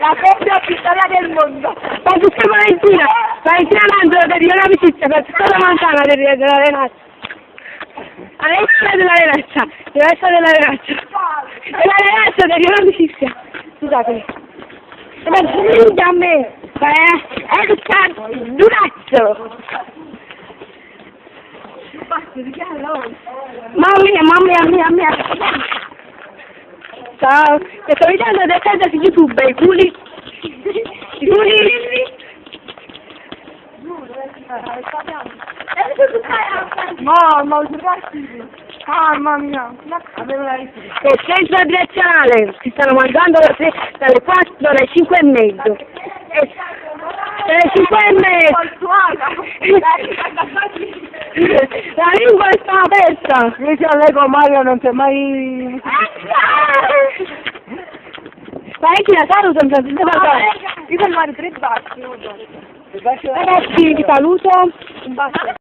La coppia più storia del mondo. Ma tu sei Valentina D'Angelo ti dico l'amicizia per tutta la montana della Renazza. Alessia della Renazza, Alessia della Renazza. E la Renazza ti dico l'amicizia. Scusatemi. Ma tu a me, Durazzo. Mamma mia. Ciao, ti sto vedendo adesso su YouTube, i culi. Mamma mia. Nel centro direzionale si stanno mangiando dalle 4 alle 5 e mezzo. Dalle 5 e mezzo. La lingua sta aperta. Invece a lei con Mario non c'è mai... Valentina, saluto, non sentite parlare. Io per Mario 3 baci. Ragazzi, vi saluto. Un bacio.